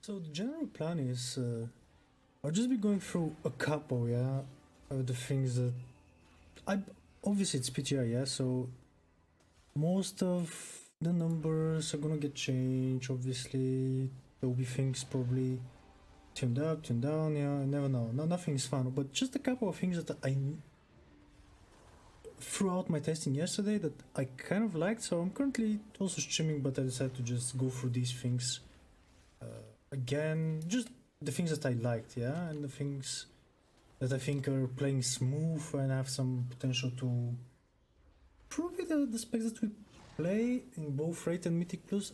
So the general plan is I'll just be going through a couple, yeah, of the things that I obviously it's PTR, yeah, so most of the numbers are gonna get changed. Obviously, there will be things probably tuned up, tuned down, yeah, I never know. No, nothing is final, but just a couple of things that I throughout my testing yesterday that I kind of liked. So I'm currently also streaming, but I decided to just go through these things again, just the things that I liked, yeah, and the things that I think are playing smooth and have some potential to probably the specs that we play in both Rate and Mythic Plus.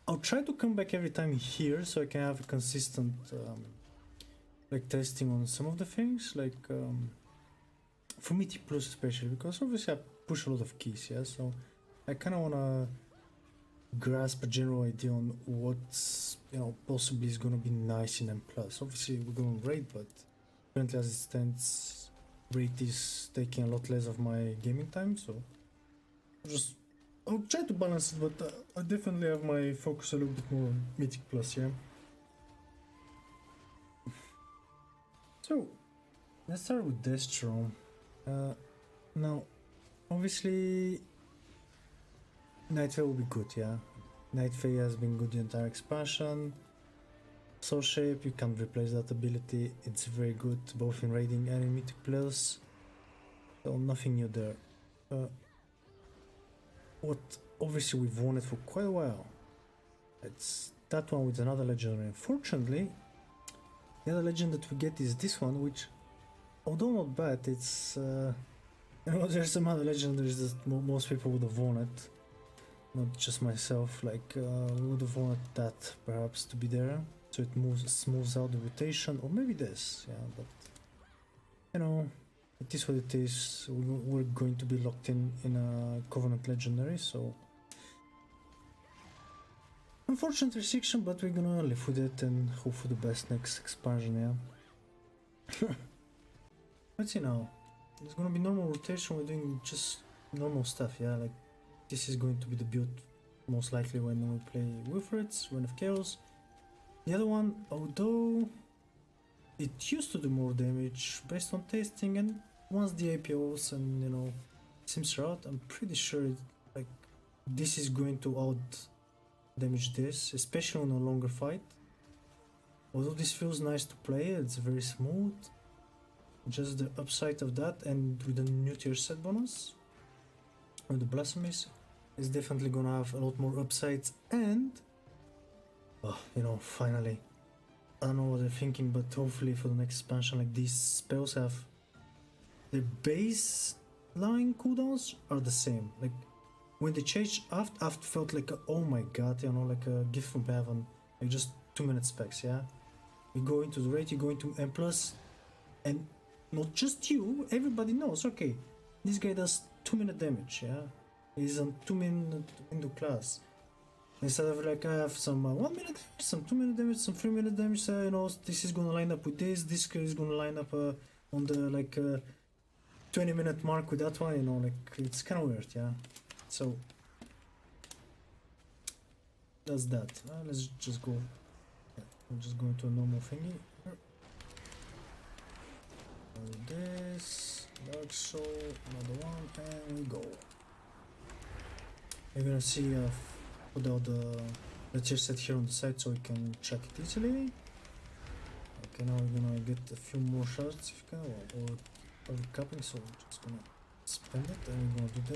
I'll try to come back every time here so I can have a consistent like testing on some of the things, like for Mythic Plus especially, because obviously I push a lot of keys, yeah, so I kind of want to grasp a general idea on what's, you know, possibly is going to be nice in M+. Obviously we're going Raid, but currently as it stands, Raid is taking a lot less of my gaming time, so I'll try to balance it, but I definitely have my focus a little bit more on Mythic Plus, yeah. So let's start with Destro. Now obviously Nightfay will be good, yeah. Nightfay has been good the entire expansion. Soul Shape, you can't replace that ability, it's very good both in Raiding and in Mythic Plus. So nothing new there. What obviously we've won it for quite a while. It's that one with another legendary. Unfortunately, the other legend that we get is this one, which, although not bad, it's you know, there's some other legendaries that most people would have won it. Not just myself, like would have wanted that perhaps to be there, so it smooths out the rotation, or maybe this, yeah, but you know, it is what it is. We're going to be locked in a Covenant Legendary, so unfortunate restriction, but we're gonna live with it and hope for the best next expansion, yeah. Let's see now. There's gonna be normal rotation, we're doing just normal stuff, yeah, like this is going to be the build most likely when we play Wilfred's, Reign of Chaos. The other one, although it used to do more damage based on testing, and once the APOs and, you know, sims are out, I'm pretty sure like this is going to out damage this, especially on a longer fight. Although this feels nice to play, it's very smooth. Just the upside of that, and with the new tier set bonus with the Blasphemies, is definitely gonna have a lot more upsides. And oh, you know, finally, I don't know what they're thinking, but hopefully for the next expansion, like these spells have their baseline cooldowns are the same. Like when they changed after felt like oh my god, you know, like a gift from heaven, like just 2-minute specs, yeah. You go into the rate, you go into M+, and not just you, everybody knows, okay, this guy does 2-minute damage, yeah. He's on 2-minute window class. Instead of like I have some 1-minute damage, some 2-minute damage, some 3-minute damage, you know, this is gonna line up with this is gonna line up on the like 20-minute mark with that one, you know, like it's kind of weird, yeah. So that's that. Let's just go. Yeah, we'll just go into a normal thingy. This Dark Soul, another one, and we go. You're gonna see put out the tier set here on the side so you can check it easily. Okay, now we're gonna get a few more shards if you can, or overcapping, so we're just gonna spend it, and we're gonna do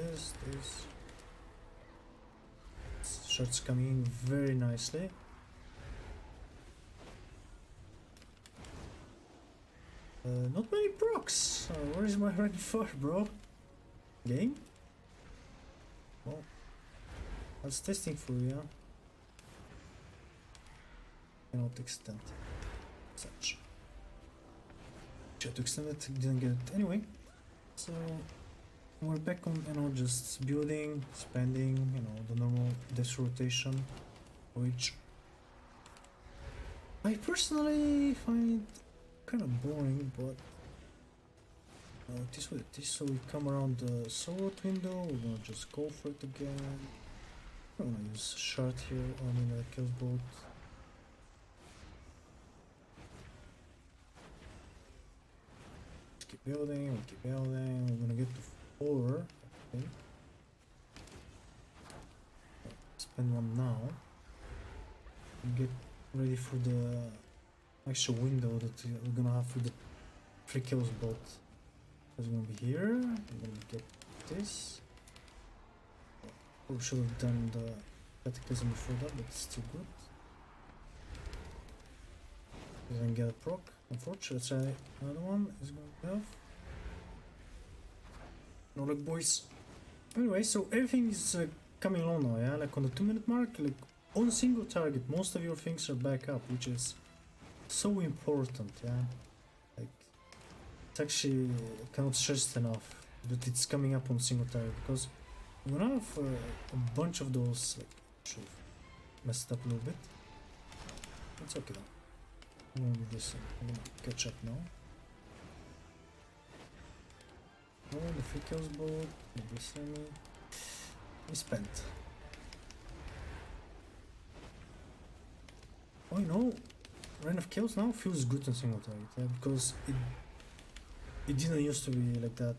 this. Shards coming in very nicely. Not many procs. Where is my ready for, bro? Game? Well, that's testing for you, yeah? Cannot extend such. Tried to extend it, didn't get it anyway. So we're back on, you know, just building, spending, you know, the normal death rotation, which I personally find kind of boring, but this way, so we come around the sword window, we're gonna just go for it again. I'm gonna use shard here, I mean kills both. building, we keep building, we're gonna get to 4, I think. Spend one now. And get ready for the actual window that we're gonna have for the 3 kills bot. It's gonna be here. We're gonna get this. We should have done the cataclysm before that, but it's still good. We didn't get a proc, unfortunately. Let's try another one. Is going to have. No luck, boys. Anyway, so everything is coming along now, yeah? Like on the 2-minute mark, like on a single target, most of your things are back up, which is so important, yeah? Like, it's actually, I cannot stress enough that it's coming up on single target, because we're gonna have a bunch of those, like, should have messed up a little bit. It's okay though. I'm gonna do this, I'm gonna catch up now. Oh, the 3 kills boat, the semi. We spent. Oh, you know, reign of kills now feels good on single target, yeah, because it didn't used to be like that.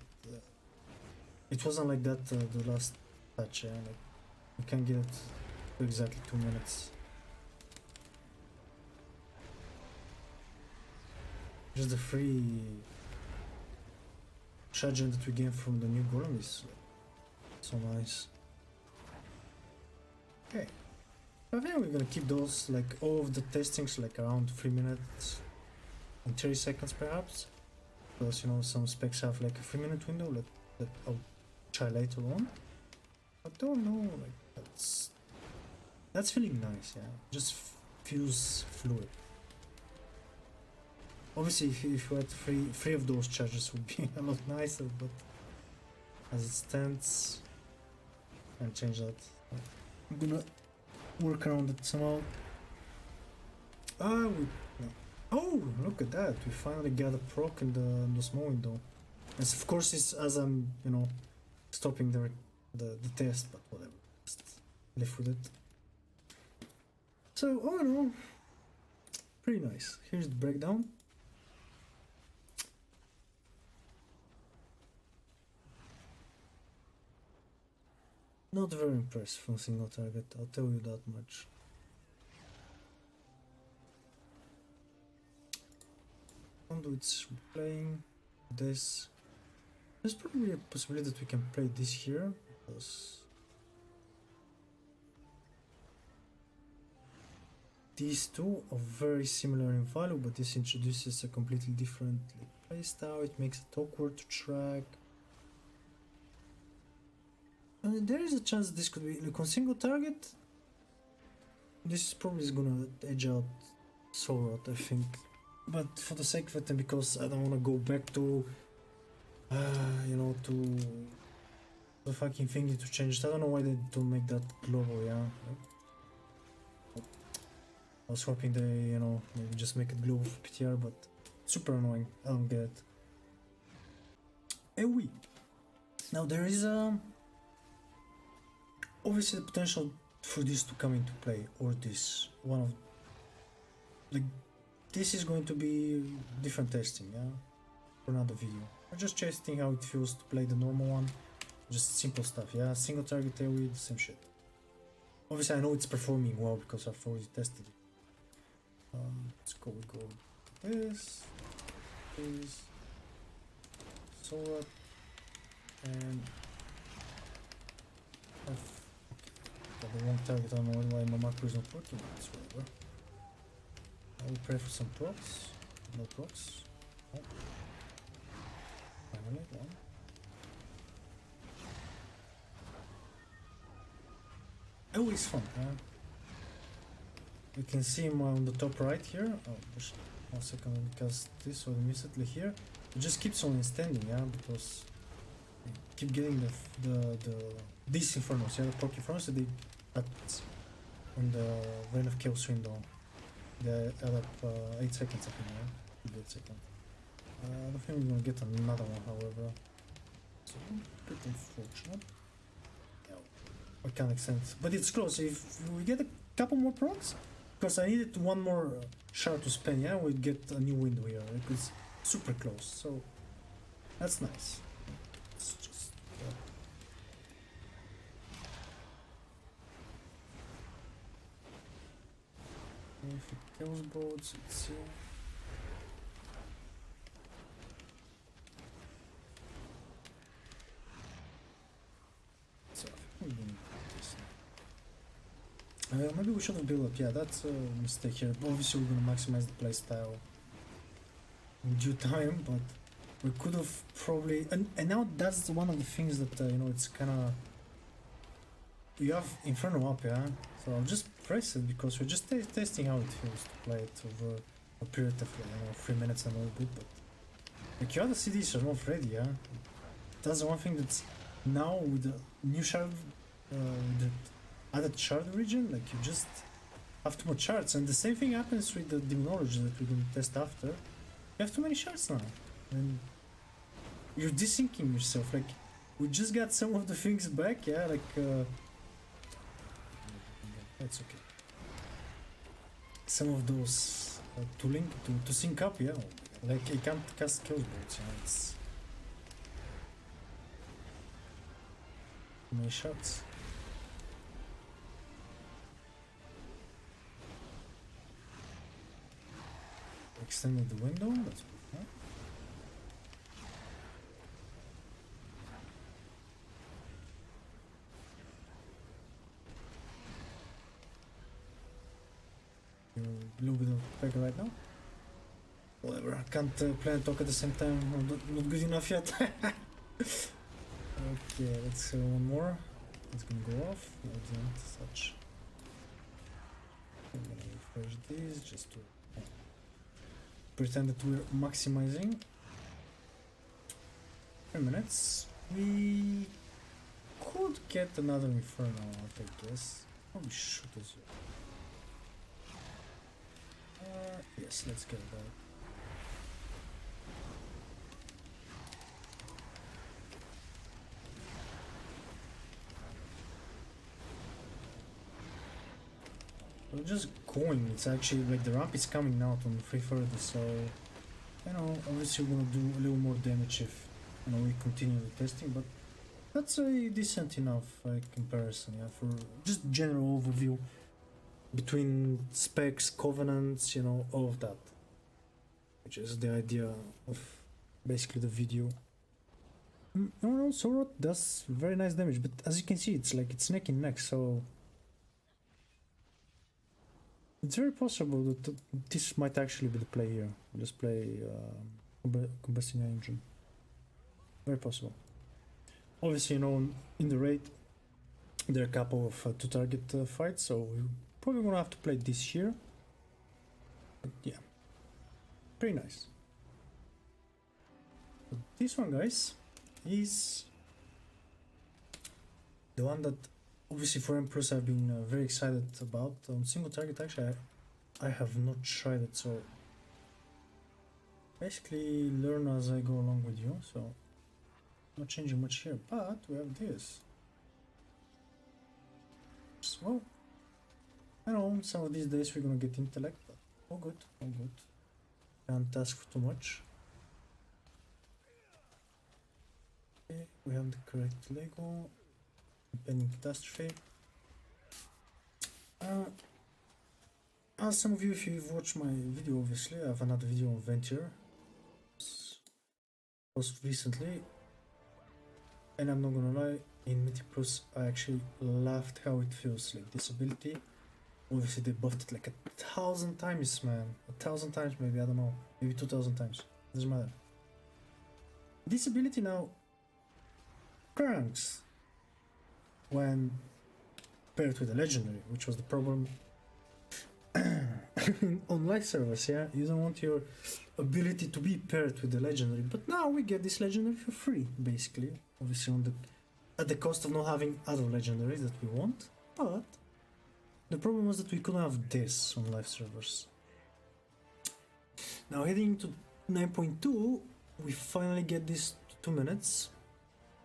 It wasn't like that the last patch, yeah, like you can get it to exactly 2 minutes. Just the free shadowlands that we gain from the new golem is so nice. Okay, I think we're gonna keep those, like all of the testings, like around 3 minutes and 30 seconds perhaps, because you know some specs have like a 3-minute window that I'll try later on. I don't know, like that's feeling nice, yeah. Just feels fluid. Obviously, if you had three of those charges would be a lot nicer, but as it stands, I can't change that. I'm gonna work around it somehow. No. Oh, look at that! We finally got a proc in the small window. And of course, it's as I'm, you know, stopping the test, but whatever. Just live with it. So, oh no, pretty nice. Here's the breakdown. Not very impressed from single target, I'll tell you that much. Conduits playing this. There's probably a possibility that we can play this here, because these two are very similar in value, but this introduces a completely different playstyle. It makes it awkward to track. And there is a chance this could be like on single target. This probably is gonna edge out Sorot, I think. But for the sake of it, and because I don't want to go back to, you know, to the fucking thingy to change it. I don't know why they don't make that global, yeah. I was hoping they, you know, maybe just make it global for PTR, but super annoying. I don't get it. Oui. Now there is obviously the potential for this to come into play, or this one of like this is going to be different testing, yeah, for another video. I'm just testing how it feels to play the normal one, just simple stuff, yeah, single target AoE, the same shit. Obviously I know it's performing well because I've already tested it. Let's go, we go this, Sora, and got the wrong target. I don't know why my macro is not working, but it's whatever. I will pray for some procs. No procs. Oh. Finally, one. Always fun, huh? You can see him on the top right here. Oh, just 1 second, because this was immediately here. It just keeps on standing, yeah, because you keep getting these infernos, yeah, the proc infernos, they at on the Reign of Chaos window. They add up 8 seconds, I think, yeah? 8 seconds. I don't think we're gonna get another one, however. So, pretty unfortunate. Yeah, I can't extend, but it's close. If we get a couple more procs, because I needed one more shard to spend, yeah, we'd get a new window here. It's super close, so That's nice. It's just if it kills boats, let's see. So I think we need this now. Maybe we should have built up. Yeah, that's a mistake here. Obviously, we're gonna maximize the playstyle in due time, but we could have probably and now that's one of the things that you know, it's kind of, you have Inferno up, yeah, so I'll just press it because we're just testing how it feels to play it over a period of, you know, 3 minutes and a little bit. But like, your other CDs are not ready, yeah. That's the one thing that's now with the new shard, the added shard region, like you just have too much shards, and the same thing happens with the demonology that we're going to test after. You have too many shards now, and you're desyncing yourself. Like, we just got some of the things back, yeah, like it's okay. Some of those to sync up, yeah. Like, I can't cast kill bolts, you know, it's too many shots. Extended the window, that's good, huh? A little bit of peg right now. Whatever, I can't play and talk at the same time. Not good enough yet. Okay, let's one more. It's gonna go off. Such. I'm gonna refresh these just to pretend that we're maximizing. 3 minutes. We could get another Inferno out, I guess. Oh, we should as well. Yes, let's get that. We're just going. It's actually like the ramp is coming out on 330, so you know, obviously we're gonna do a little more damage if, you know, we continue the testing, but that's a decent enough comparison, yeah, for just general overview between specs, covenants, you know, all of that, which is the idea of basically the video. No, Sorot does very nice damage, but as you can see, it's like it's neck and neck, so it's very possible that this might actually be the play here. Just play combusting engine. Very possible. Obviously, you know, in the raid, there are a couple of two-target fights, so we're probably gonna have to play this here. But yeah, pretty nice. But this one, guys, is the one that obviously for Empress I've been very excited about. On single target, actually, I have not tried it, so basically learn as I go along with you, so not changing much here, but we have this. Well, I know some of these days we're gonna get intellect, but all good, all good. Can't ask for too much. Okay, we have the correct Lego. Pending catastrophe. As some of you, if you've watched my video, obviously, I have another video on Venture. Post recently. And I'm not gonna lie, in Mythic Plus, I actually laughed how it feels, like this ability. Obviously, they buffed it like 1,000 times, man. 1,000 times, maybe, I don't know. Maybe 2,000 times. Doesn't matter. This ability now cranks when paired with a legendary, which was the problem on live servers, yeah? You don't want your ability to be paired with the legendary, but now we get this legendary for free, basically. Obviously at the cost of not having other legendaries that we want, but the problem was that we couldn't have this on live servers. Now heading to 9.2, we finally get this to 2 minutes.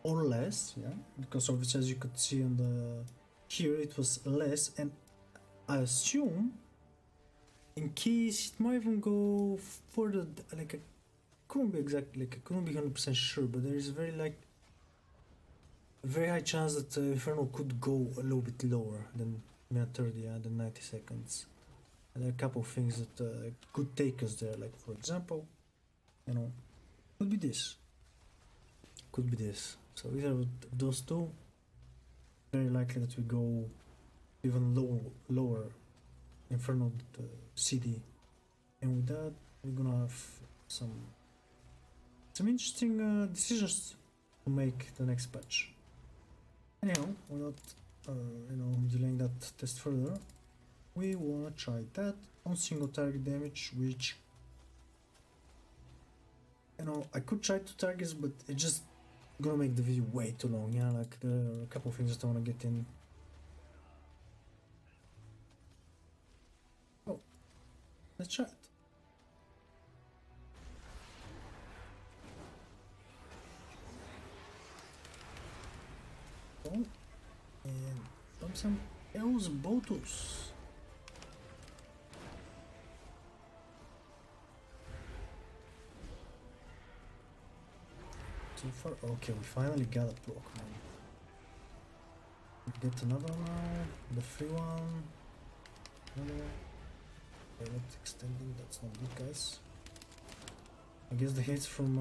Or less, yeah, because obviously as you could see on the here it was less, and I assume in case it might even go further, like couldn't be exactly, like, I couldn't be 100% sure, but there is a very high chance that Inferno could go a little bit lower than minute 30, yeah, than 90 seconds. And there are a couple of things that could take us there, like for example, you know, could be this. Could be this. So either of those two, very likely that we go even lower Inferno CD. And with that, we're gonna have some interesting decisions to make the next patch. Anyhow, without delaying that test further, we wanna try that on single target damage, which, you know, I could try 2 targets, but it just gonna make the video way too long. Yeah, like there are a couple of things that I wanna get in. Oh, let's try it. Oh, and dump some Els Botus. So far, okay, we finally got a block, man. Get another one now, the free one. Another one. Okay, not extending, that's not good, guys. I guess the hits from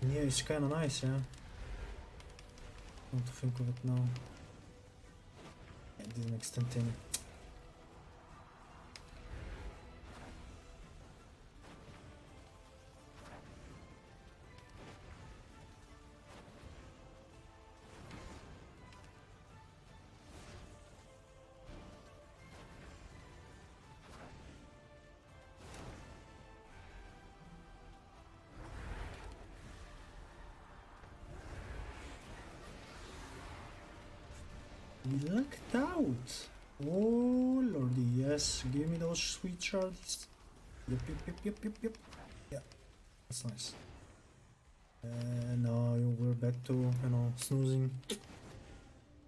near is kinda nice, yeah. Not to think of it now. It didn't extend any. We lucked out! Oh lordy, yes, give me those sweet shards. Yep. Yeah, that's nice. Now we're back to, you know, snoozing.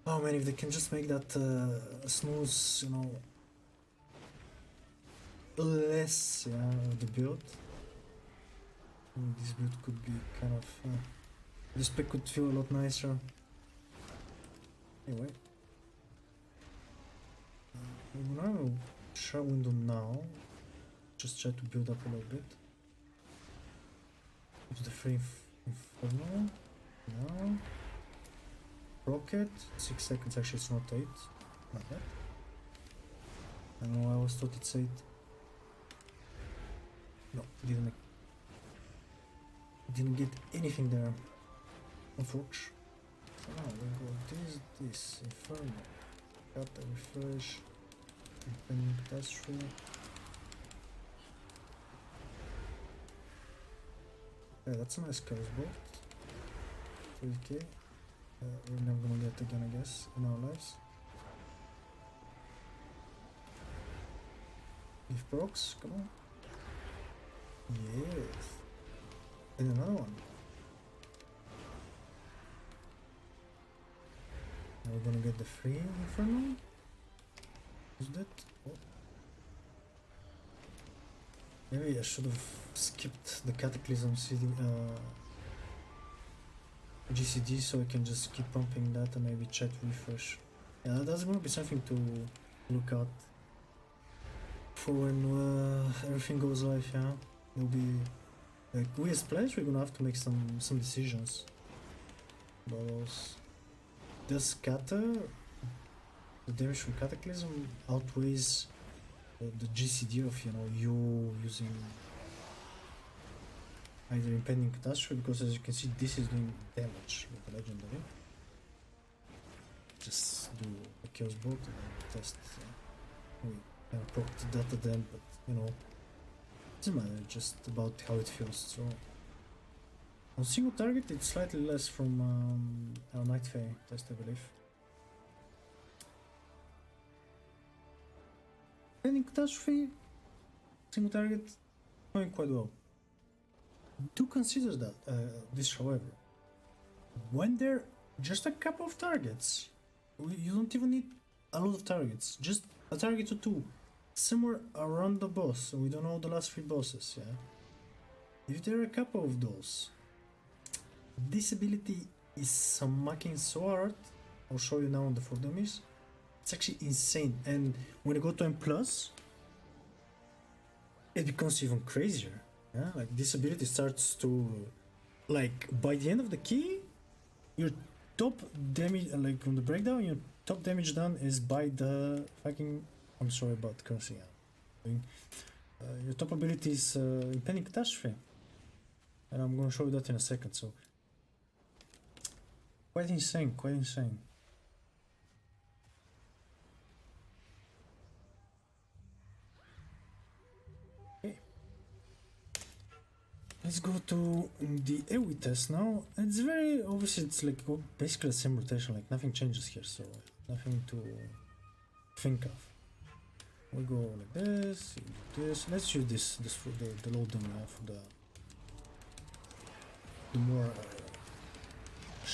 Oh man, if they can just make that snooze, you know, less, yeah, of the build. This build could be kind of, this spec could feel a lot nicer. Anyway. We're gonna share window now. Just try to build up a little bit. Go to the free Inferno. Now. Rocket. 6 seconds, actually it's not 8. Not bad. I know, I always thought it's 8. No, didn't get anything there. Unfortunately. So now we go this, Inferno. Got the refresh. Opening catastrophe. Yeah, that's a nice curse bolt. 3k. We're never gonna get again, I guess, in our lives. Give procs, come on. Yes. And another one. Now we're gonna get the free Inferno. Is that? Oh. Maybe I should have skipped the Cataclysm CD, GCD, so I can just keep pumping that and maybe chat refresh. Yeah, that's gonna be something to look out for when everything goes live. Yeah, there'll be, like, we as players, we're gonna have to make some decisions. But does scatter? The damage from Cataclysm outweighs the GCD of, you know, you using either Impending Catastrophe, because as you can see this is doing damage with the Legendary. Just do a Chaos Bolt and then test. We kind of proc that at them, but you know, it doesn't matter, just about how it feels. So on single target it's slightly less from our Night Fae test, I believe. Impending Catastrophe, single target, going quite well. Do consider that this, however, when there are just a couple of targets, you don't even need a lot of targets, just a target or two, somewhere around the boss, so we don't know the last 3 bosses, yeah? if there are a couple of those, this ability is smacking so hard. I'll show you now on the 4 dummies. It's actually insane, and when you go to M+, it becomes even crazier. Yeah, like this ability starts to, like, by the end of the key, your top damage, like on the breakdown, your top damage done is by the fucking, I'm sorry about cursing out. Your top ability is impending catastrophe, and I'm gonna show you that in a second. So quite insane, quite insane. Okay, let's go to the AoE test now. It's very obviously, it's like basically the same rotation, like nothing changes here, so nothing to think of. We go like this, this. Let's use this for the low dummy, for the more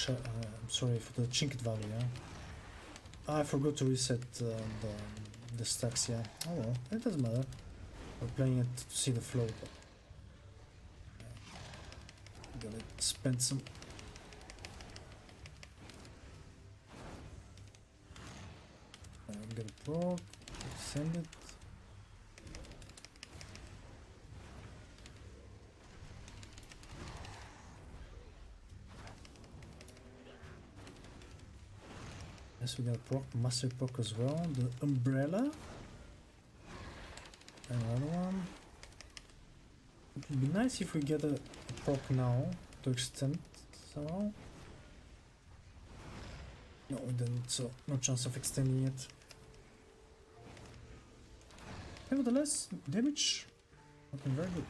I'm sorry, for the trinket value, yeah. I forgot to reset the stacks, yeah. Oh well, it doesn't matter. We're playing it to see the flow, but gotta spend some. Get a proc, send it. Yes, we got a proc, master proc as well. The umbrella. Another one. It would be nice if we get a proc now to extend somehow. No, we didn't, so no chance of extending it. Nevertheless, damage looking very good.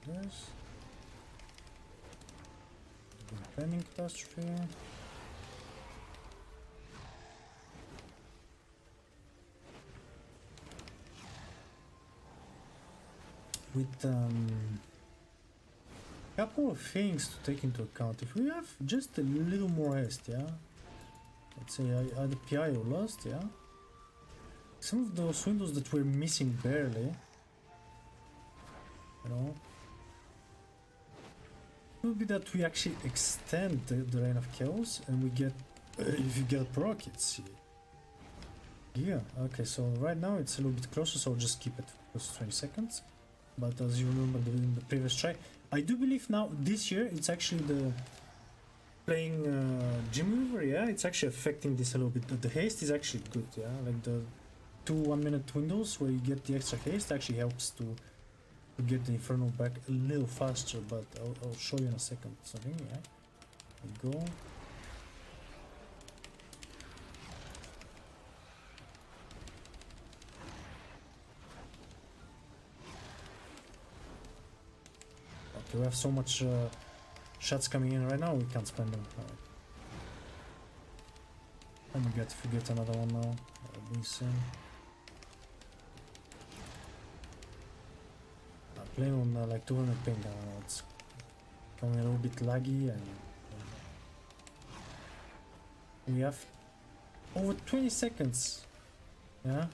This. Impending catastrophe. With couple of things to take into account. If we have just a little more haste, yeah, let's say either PI or Lust, yeah, some of those windows that we're missing barely, you know, it will be that we actually extend the Reign of Chaos and we get, if you get proc, it's yeah. Okay, so right now it's a little bit closer, so I'll just keep it for 20 seconds. But as you remember in the previous try, I do believe now this year it's actually the playing Gym Weaver, yeah, it's actually affecting this a little bit. The haste is actually good, yeah, like the 2 1-minute windows where you get the extra haste actually helps to get the Inferno back a little faster, but I'll show you in a second. So here, yeah, we go. We have so much shots coming in right now, we can't spend them. And we get another one now. That'll be insane. I'm playing on like 200 ping. It's coming a little bit laggy, and we have over 20 seconds, yeah,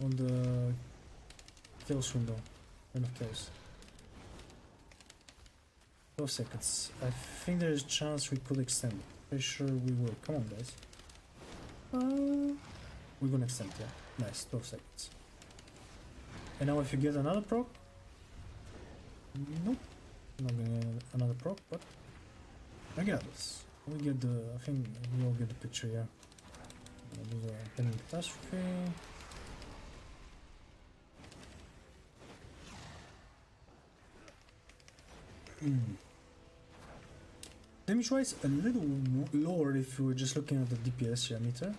on the kills window, end of kills. 12 seconds. I think there's a chance we could extend it. Pretty sure we will. Come on, guys. We're gonna extend, yeah. Nice, 12 seconds. And now if you get another proc... Nope. Not gonna get another proc, but... regardless. We get the... I think we all get the picture, yeah. Do the impending catastrophe. Damage wise, a little lower if you were just looking at the DPS meter,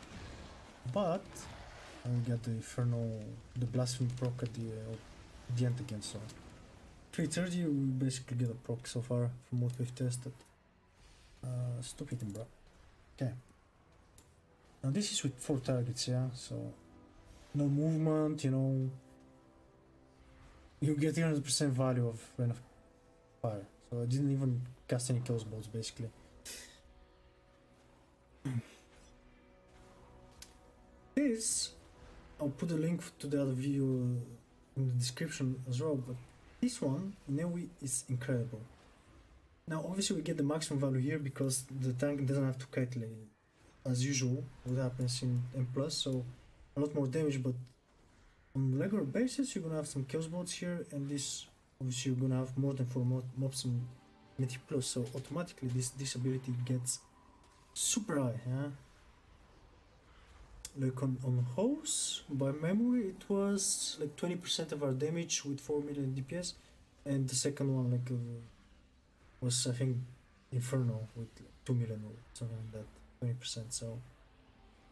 but we get the Inferno, the Blasphemy proc at the end again, so 330 we basically get a proc so far from what we've tested. Stop hitting, bro. Okay. Now this is with 4 targets, yeah, so no movement, you know, you get 100% value of Rain of Fire. So I didn't even cast any kills bolts basically. This, I'll put a link to the other video in the description as well, but This one in AoE is incredible. Now obviously we get the maximum value here because the tank doesn't have to calculate as usual what happens in M+, so a lot more damage, but on regular basis you're gonna have some chaos bots here, and this obviously you're gonna have more than 4 mobs in Mythic Plus, so automatically this ability gets super high, yeah? Like on Hose, by memory it was like 20% of our damage with 4 million DPS, and the second one like was I think Inferno with like 2 million or something like that, 20%, so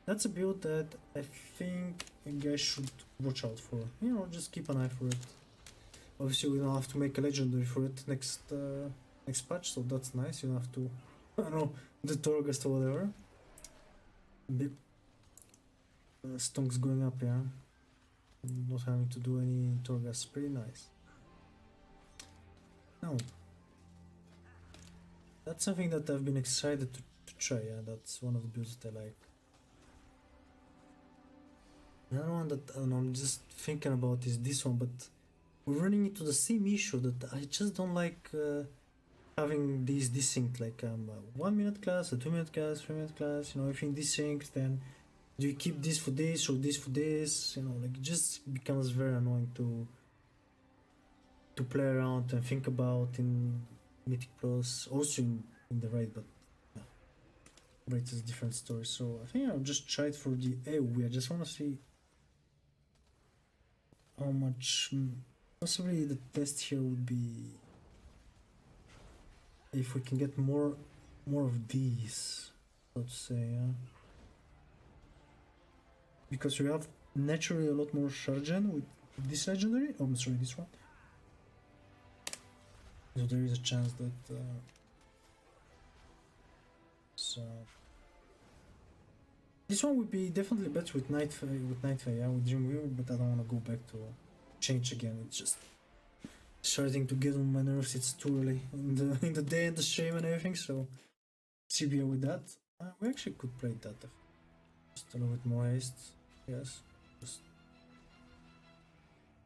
that's a build that I think you guys should watch out for, you know, just keep an eye for it. Obviously we don't have to make a legendary for it next patch, so that's nice, you don't have to, I don't know, the Torghast or whatever. Big stonks going up, yeah. Not having to do any Torghast, pretty nice. Now, that's something that I've been excited to try, yeah, that's one of the builds that I like. Another one that I'm just thinking about is this one, but we're running into the same issue that I just don't like having these desynced, like a 1 minute class, a 2 minute class, 3 minute class, you know, everything desynced, then do you keep this for this or this for this, you know, like it just becomes very annoying to play around and think about in Mythic Plus, also in the raid, but yeah, raid is a different story, so I think I'll just try it for the AoE. I just want to see how much, possibly the test here would be if we can get more of these, so to say, yeah? Because we have naturally a lot more Sharjan with this legendary, oh I'm sorry, this one, so there is a chance that so this one would be definitely better with Nightfire, yeah, with Dreamweaver, but I don't want to go back to change again. It's just starting to get on my nerves. It's too early in the day and the stream and everything, so CBA with that. We actually could play that, just a little bit more haste, yes. Just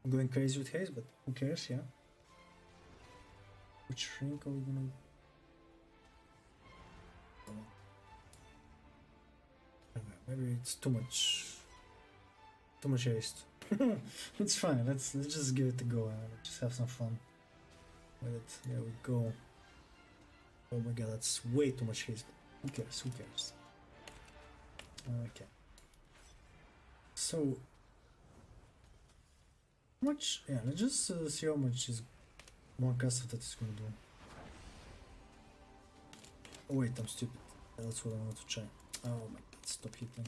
I'm going crazy with haste, but who cares, yeah. Which shrink are we gonna? Maybe it's too much haste. It's fine. Let's just give it a go. Let's just have some fun with it. There we go. Oh my god, that's way too much haste. Who cares? Who cares? Okay. So much? Yeah. Let's just see how much is one cast that is gonna do. Oh wait, I'm stupid. That's what I want to try. Oh my god, stop hitting.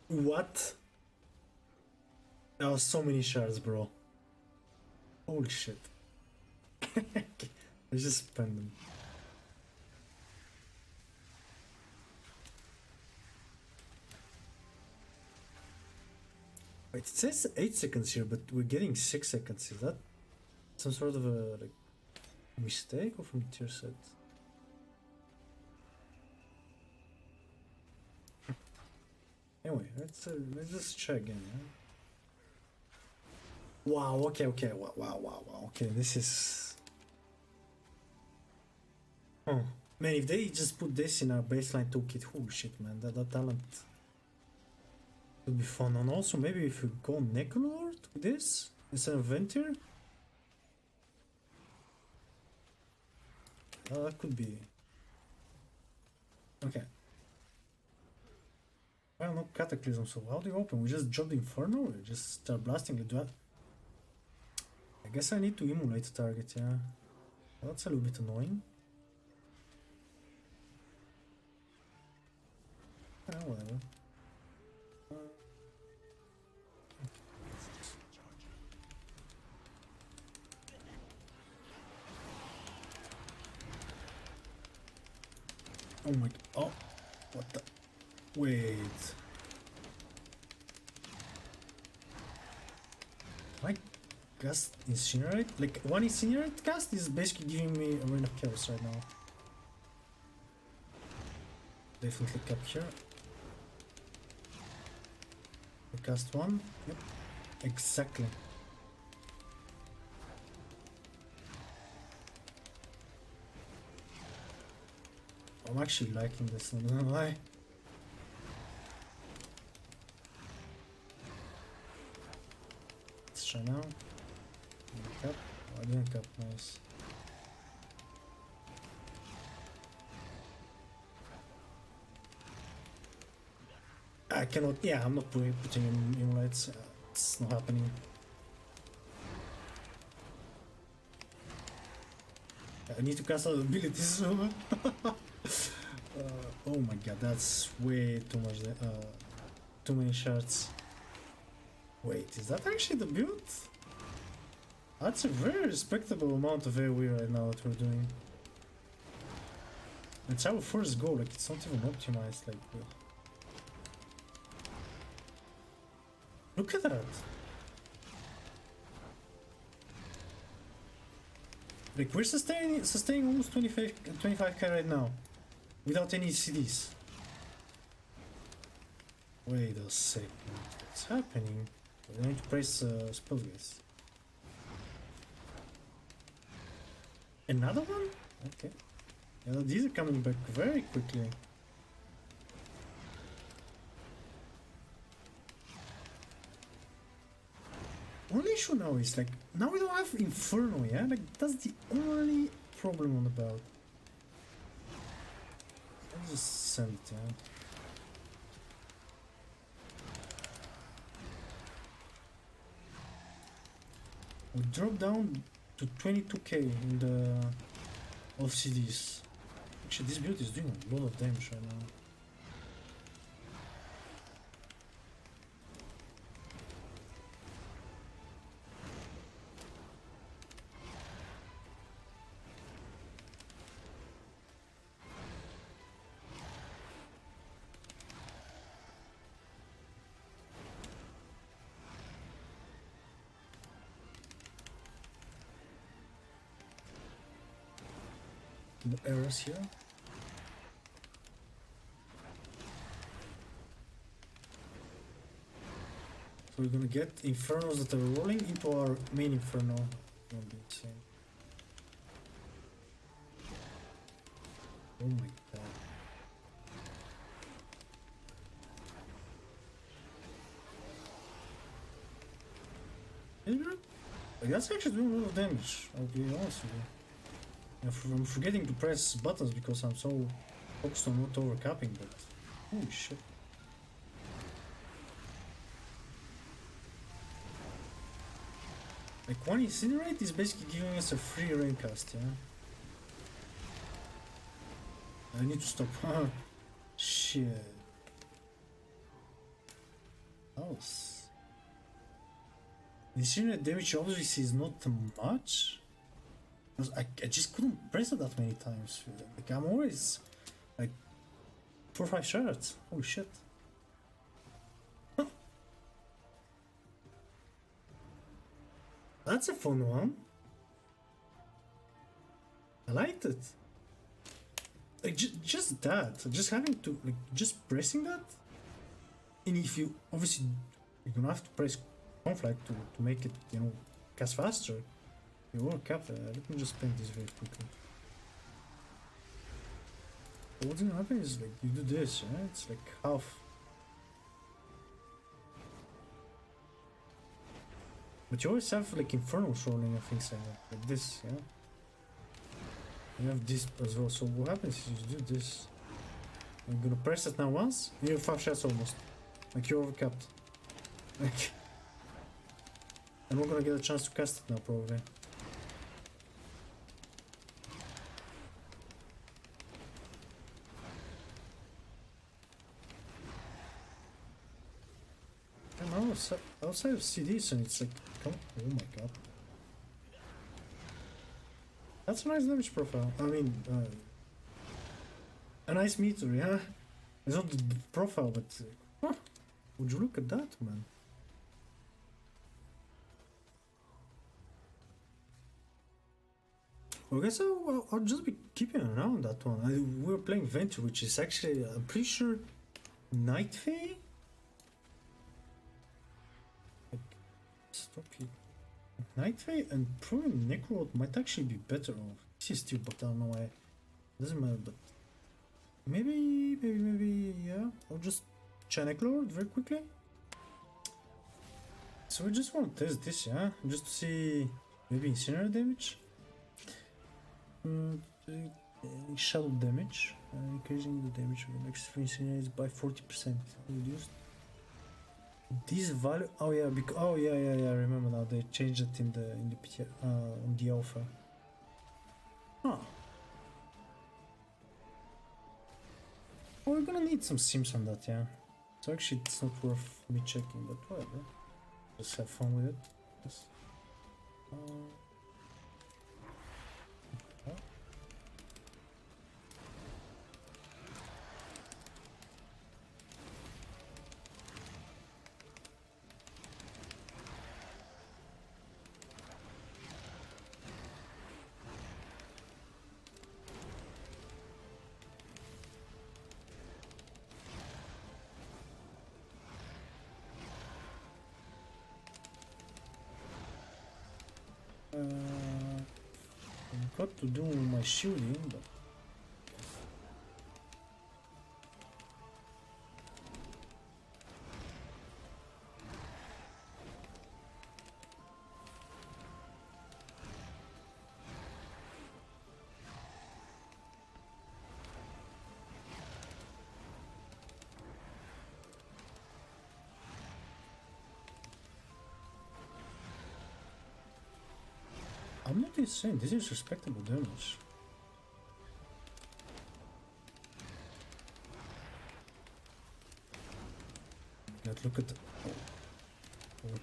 What? There was so many shards, bro. Holy shit. Let's just spend them. Wait, it says 8 seconds here, but we're getting 6 seconds. Is that some sort of a like mistake or from tier set? Anyway, let's just try again. Yeah? Wow. Okay. Wow. Okay, this is. Oh man, if they just put this in our baseline toolkit, holy shit, man, that talent would be fun. And also maybe if we go Necrolord with this instead of Ventir, that could be. Okay. Well, no Cataclysm, so how do you open? We just drop the Inferno or just start blasting it? I guess I need to emulate the target, yeah. Well, that's a little bit annoying. Whatever. Oh my god. Oh, what the? Wait. My cast Incinerate? Like, one Incinerate cast is basically giving me a Rain of Chaos right now. Definitely cap here. We cast one. Yep. Exactly. I'm actually liking this, I don't know why. Let's try now. Cap. Oh, I didn't cap, nice. I cannot, yeah, I'm not putting in lights. It's not happening. I need to cast out abilities, so. Oh my god, that's way too much. Too many shards. Wait, is that actually the build? That's a very respectable amount of AoE right now that we're doing. It's our first goal, like it's not even optimized, like... Look at that! Like we're sustaining almost 25k right now. Without any CDs. Wait a second, what's happening? We need to press spell, guys. Another one? Okay. Yeah, these are coming back very quickly. Only issue now is like, now we don't have Inferno, yeah? Like, that's the only problem on the belt. I'll just send it, yeah? We drop down to 22k in the of CDs. Actually, this build is doing a lot of damage right now. No errors here. So we're gonna get Infernos that are rolling into our main Inferno. Gonna be insane. Oh my god. Like, that's actually doing a lot of damage, I'll be honest with you. I'm forgetting to press buttons because I'm so focused on not overcapping, but holy shit. Like one incinerate is basically giving us a free rain cast, yeah? I need to stop. Shit. Else. The incinerate damage obviously is not much. I just couldn't press it that many times. Like I'm always like 4 or 5 shards. Holy shit. Huh. That's a fun one. I liked it. Like just that. Just having to like just pressing that. And if you obviously you're gonna have to press conflict to make it, you know, cast faster. You will cap that. Let me just paint this very quickly. So what's gonna happen is like you do this, yeah? It's like half. But you always have like Infernos rolling and things like this, yeah? You have this as well, so what happens is you do this. I'm gonna press it now once, and you have 5 shots almost. Like you're overcapped. Like I'm not gonna get a chance to cast it now probably. Outside of CDs and it's like, come on, oh my god. That's a nice damage profile. I mean, a nice meter, yeah? It's not the profile, but... Huh, would you look at that, man? Okay, so I'll just be keeping an eye on that one. We're playing Venture, which is actually, I'm pretty sure, Night Fae? Stop it. Night Fae and probably Necrot might actually be better off. This is still, but I don't know why. Doesn't matter, but maybe, yeah. I'll just try Necrot very quickly. So we just want to test this, yeah? Just to see maybe incinerate damage. Shadow damage, increasing the damage of the next 3 incinerators by 40% reduced. This value, oh yeah, because yeah, I remember now. They changed it in the on the alpha. Huh. Well, we're gonna need some sims on that, yeah. So actually, it's not worth me checking, but whatever. Just have fun with it. Yes. I've got to do my shielding, but I'm not insane. This is respectable damage. Let's look at the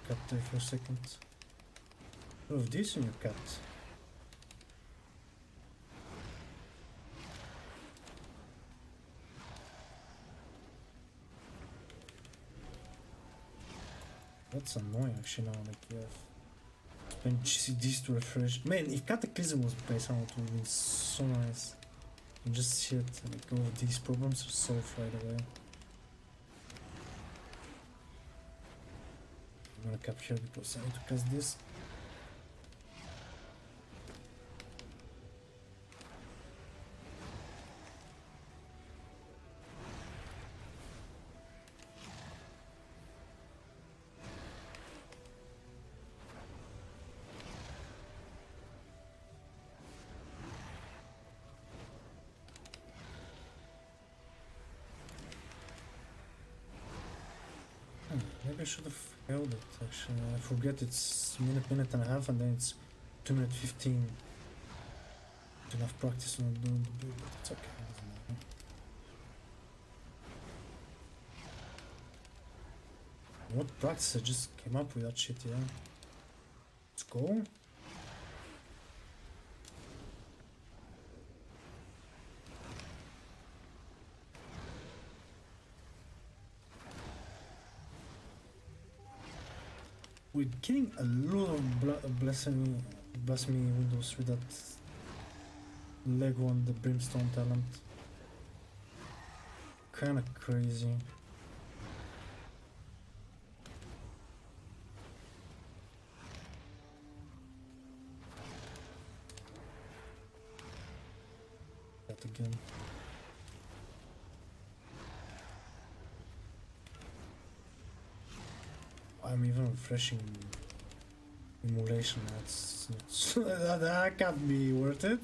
cut there for a second. Oh, this in your cut. That's annoying actually now, like you have spent GCDs to refresh. Man, if Cataclysm was based on it would have been so nice. And just shit, like all of these problems are solved right away. I'm gonna cap here because I need to cast this. Maybe I should have held it actually. I forget it's minute and a half and then it's 2 minutes 15. Enough practice on doing the build, but it's okay, it doesn't matter. What practice I just came up with that shit, yeah. Let's go. We're getting a lot of blasphemy windows with that Lego and the Brimstone talent. Kinda crazy. That again. I'm even refreshing emulation. That's not that can't be worth it.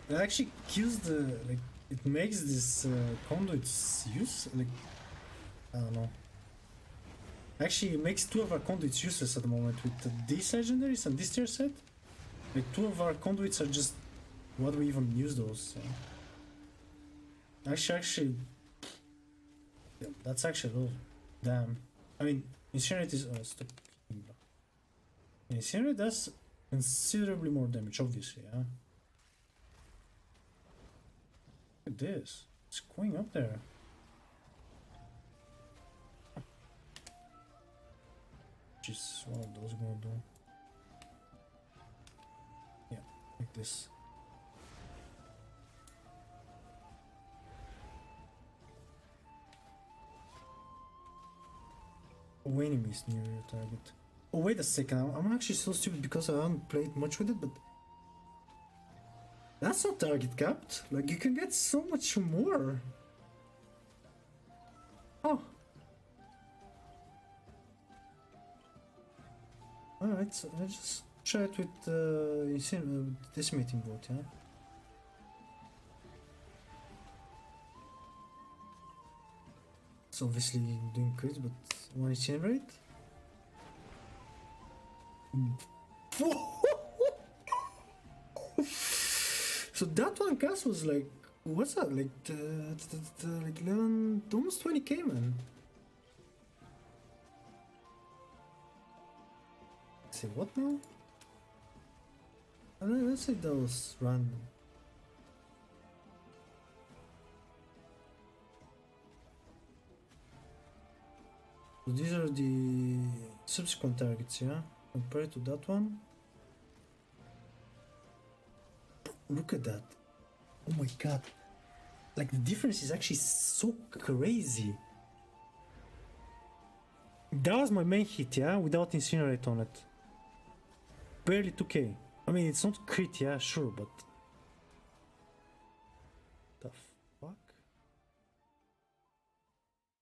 It actually kills the like. It makes this conduits use like I don't know. Actually, it makes 2 of our conduits useless at the moment with these legendaries and this tier set. Like 2 of our conduits are just what do we even use those? Actually. Yeah, that's actually low. Damn. I mean, Incinerate is. Stop. Incinerate does considerably more damage, obviously, yeah? Look at this. It's going up there. Which is one of those gonna do. like this. Oh, enemies near your target. Oh, wait a second, I'm actually so stupid because I haven't played much with it, but that's not target capped. Like, you can get so much more. Oh. Alright, so I just try it with this meeting board, yeah? It's obviously doing crits, but one incinerate? So that one cast was like, what's that? Like, like 11, almost 20k, man. Say what now? I don't know, let's say that was random. So these are the subsequent targets, yeah? Compared to that one. Look at that. Oh my god. Like, the difference is actually so crazy. That was my main hit, yeah? Without incinerate on it. Barely 2k. I mean, it's not crit, yeah, sure, but